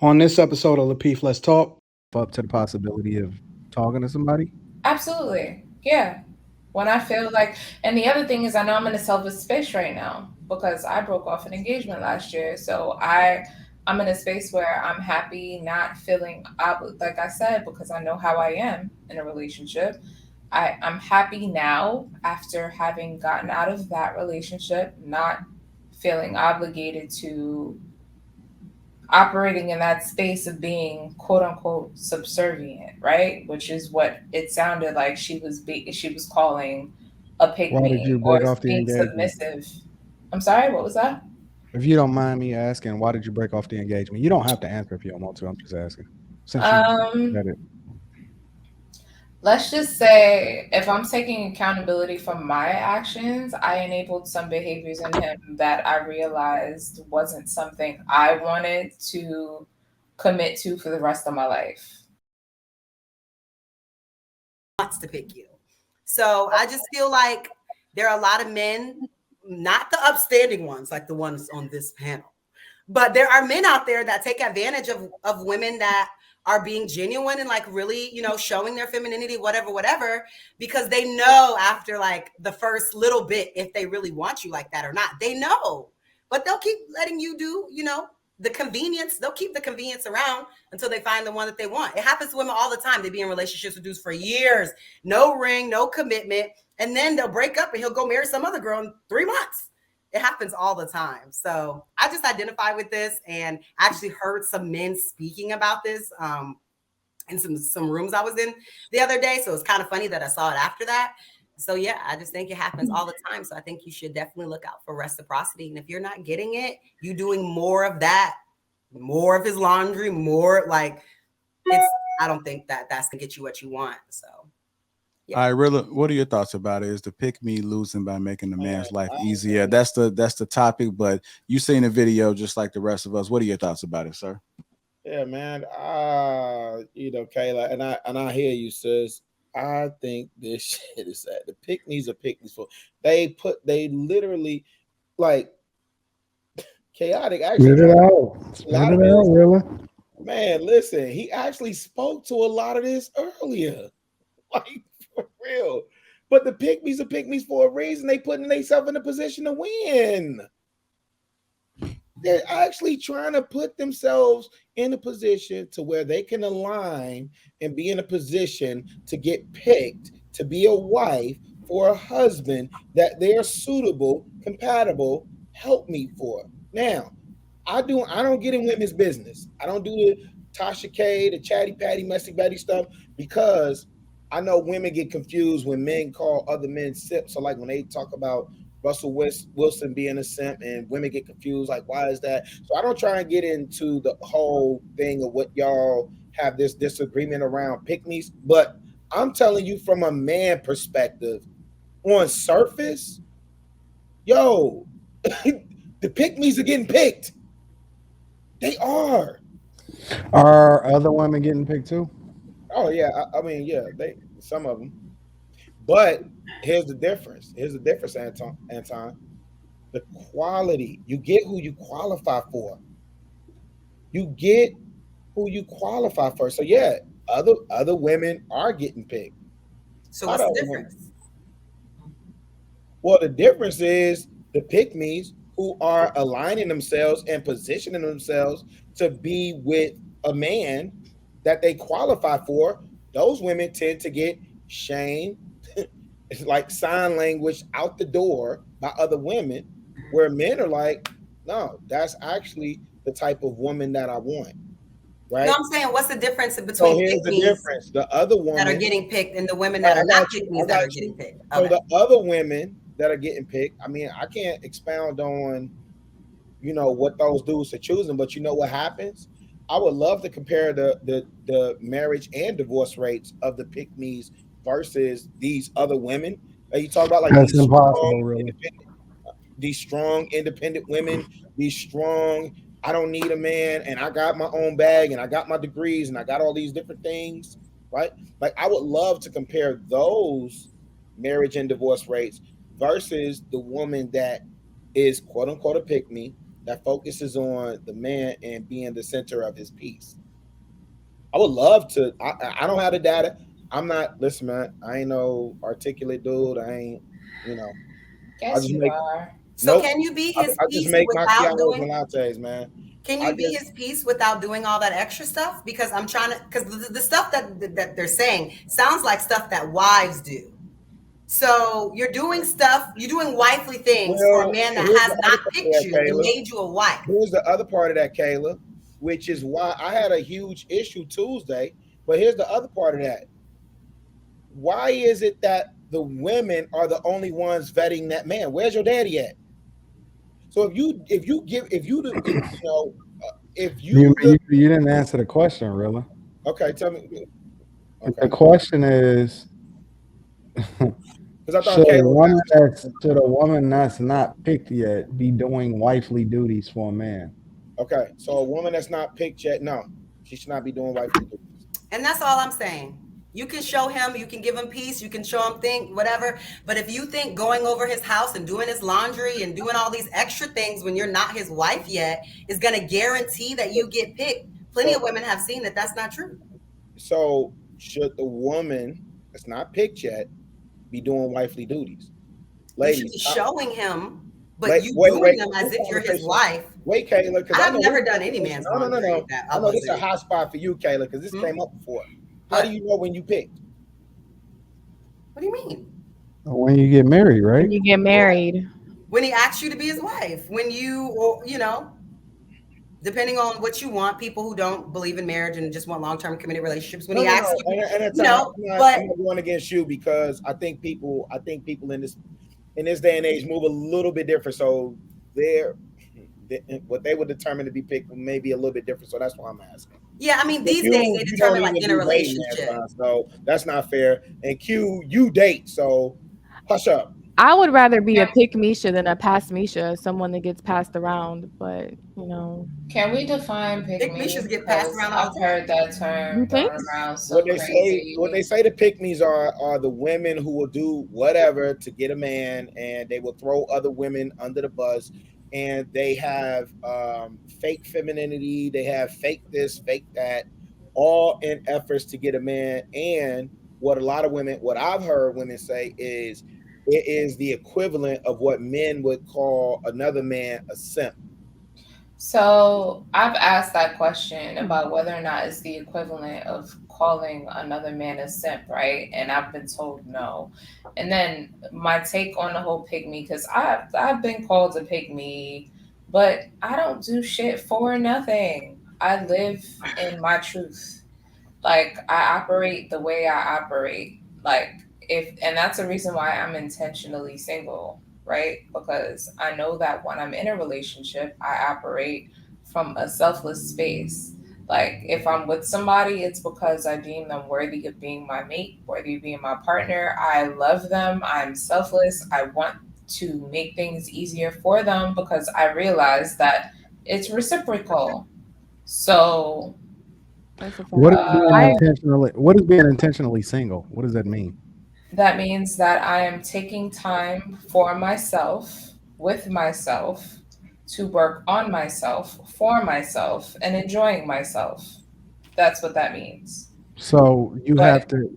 On this episode of Lapeef, Let's Talk. Up to the possibility of talking to somebody. Absolutely. Yeah. When I feel like, and the other thing is, I know I'm in a selfish space right now because I broke off an engagement last year. So I'm in a space where I'm happy, not feeling like I said, because I know how I am in a relationship. I'm happy now after having gotten out of that relationship, not feeling obligated to operating in that space of being quote unquote subservient, right? Which is what it sounded like she was calling a pick Why did me you or break off the being engagement? submissive. I'm sorry, what was that? If you don't mind me asking, why did you break off the engagement? You don't have to answer if you don't want to. I'm just asking. Since you Um, said it. let's just say if I'm taking accountability for my actions, I enabled some behaviors in him that I realized wasn't something I wanted to commit to for the rest of my life. Wants to pick you. So I just feel like there are a lot of men, not the upstanding ones, like the ones on this panel, but there are men out there that take advantage of women that are being genuine and like really, showing their femininity, whatever, because they know after like the first little bit if they really want you like that or not. They know, but they'll keep letting you do, the convenience. They'll keep the convenience around until they find the one that they want. It happens to women all the time. They be in relationships with dudes for years, no ring, no commitment, and then they'll break up and he'll go marry some other girl in 3 months. It happens all the time. So I just identify with this and actually heard some men speaking about this in some rooms I was in the other day. So it's kind of funny that I saw it after that. So yeah, I just think it happens all the time. So I think you should definitely look out for reciprocity. And if you're not getting it, you doing more of that, more of his laundry, more like I don't think that that's gonna get you what you want. So yeah. I really. What are your thoughts about it? Is the pick me losing by making the man's life easier? That's the topic. But you seen the video just like the rest of us. What are your thoughts about it, sir? Yeah, man. Kayla, and I hear you, sis. I think this shit is that the pick me's are pick me's for. They literally like chaotic. Actually, Get it out. a lot Get of it out, this. really. Man, listen, he actually spoke to a lot of this earlier. Like for real. But the pygmies are pygmies for a reason. They putting themselves in a position to win. They're actually trying to put themselves in a position to where they can align and be in a position to get picked to be a wife for a husband that they're suitable, compatible, help me for. Now, I don't get in women's business. I don't do the Tasha K, the chatty patty, messy betty stuff because I know women get confused when men call other men simps. So like when they talk about Russell Wilson being a simp and women get confused, like why is that? So I don't try and get into the whole thing of what y'all have this disagreement around pick me's, but I'm telling you from a man perspective, on surface, yo, the pick me's are getting picked. They are. Are other women getting picked too? Oh yeah, I mean yeah, they some of them. But here's the difference. Anton. The quality. You get who you qualify for. You get who you qualify for. So yeah, other women are getting picked. So what's the difference? Well, the difference is the pick me's who are aligning themselves and positioning themselves to be with a man that they qualify for. Those women tend to get shamed. It's like sign language out the door by other women, where men are like, no, that's actually the type of woman that I want. Right? No, I'm saying, what's the difference between so here's the difference. The other women that are getting picked and the women that are not pick-me's that are getting picked. So the other women that are getting picked, I mean, I can't expound on, what those dudes are choosing, but you know what happens? I would love to compare the marriage and divorce rates of the pick-me's versus these other women that you talk about, like that's impossible, really. These strong, independent women, these strong, I don't need a man, and I got my own bag, and I got my degrees, and I got all these different things, right? Like, I would love to compare those marriage and divorce rates versus the woman that is quote unquote a pick me that focuses on the man and being the center of his piece. I would love to. I don't have the data. I'm not. Listen, man. I ain't no articulate dude. I ain't. You know. Yes, just you make. are. So Nope. can you be his I just piece make without macchiatos doing? and lattes, man. Can I you be just- his piece without doing all that extra stuff? Because I'm trying to. Because the stuff that they're saying sounds like stuff that wives do. So you're doing stuff. You're doing wifely things for a man that here's has the not other part of picked that, you and Kayla. made you a wife. Here's the other part of that, Kayla, which is why I had a huge issue Tuesday. But here's the other part of that. Why is it that the women are the only ones vetting that man? Where's your daddy at? So if you You didn't answer the question, really. Okay, tell me. Okay. The question is, Because I thought should Kayla a woman that's not picked yet be doing wifely duties for a man? Okay, so a woman that's not picked yet, no, she should not be doing wifely duties. And that's all I'm saying. You can show him, you can give him peace, you can show him think, whatever. But if you think going over his house and doing his laundry and doing all these extra things when you're not his wife yet is going to guarantee that you get picked, plenty of women have seen that that's not true. So should the woman that's not picked yet be doing wifely duties? Ladies, you should be showing him, but wait, you wait, doing wait, them as if you're his wife. Wait, Kayla, because I have never done any man's laundry. No. I know this is a hot spot for you, Kayla, because this came up before. How do you know when you picked? What do you mean? When you get married, right? When you get married. When he asks you to be his wife. When you, or you know, depending on what you want, people who don't believe in marriage and just want long-term committed relationships. When he asks you, I'm not going against you because I think people in this day and age move a little bit different. So what they would determine to be picked may be a little bit different. So that's why I'm asking. Yeah, I mean, these days they determine like in a relationship. So that's not fair. And Q, you date, so hush up. I would rather be a pick Misha than a pass Misha, someone that gets passed around. But you know, can we define pick me? Mishas get passed around. I've heard that term thrown around. So what they say the pick me's are the women who will do whatever to get a man, and they will throw other women under the bus. And they have fake femininity, they have fake this, fake that, all in efforts to get a man. And what I've heard women say is it is the equivalent of what men would call another man a simp. So I've asked that question about whether or not it's the equivalent of calling another man a simp, right? And I've been told no. And then my take on the whole pick me, because I've been called a pick me, but I don't do shit for nothing. I live in my truth. Like I operate the way I operate. And that's the reason why I'm intentionally single. Right? Because I know that when I'm in a relationship, I operate from a selfless space. Like if I'm with somebody, it's because I deem them worthy of being my mate, worthy of being my partner. I love them. I'm selfless. I want to make things easier for them because I realize that it's reciprocal. So what is being intentionally single? What does that mean? That means that I am taking time for myself, with myself, to work on myself, for myself, and enjoying myself. That's what that means. So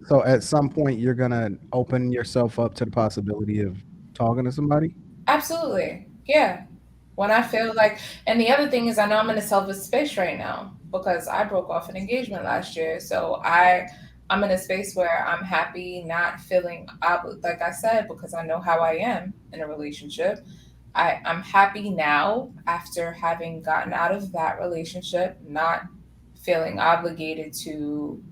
so at some point you're gonna open yourself up to the possibility of talking to somebody? Absolutely. Yeah. When I feel like, and the other thing is I know I'm in a selfish space right now because I broke off an engagement last year. So I'm in a space where I'm happy, not feeling like I said, because I know how I am in a relationship. I'm happy now after having gotten out of that relationship, not feeling obligated to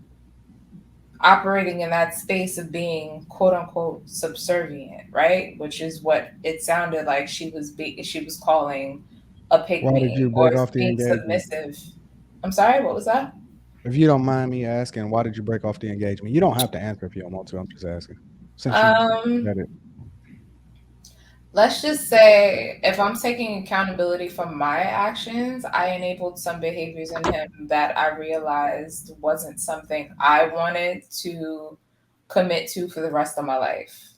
operating in that space of being quote unquote subservient, right? Which is what it sounded like she was calling a pick me or being submissive. I'm sorry, what was that? If you don't mind me asking, why did you break off the engagement? You don't have to answer if you don't want to. I'm just asking. Let's just say if I'm taking accountability for my actions, I enabled some behaviors in him that I realized wasn't something I wanted to commit to for the rest of my life.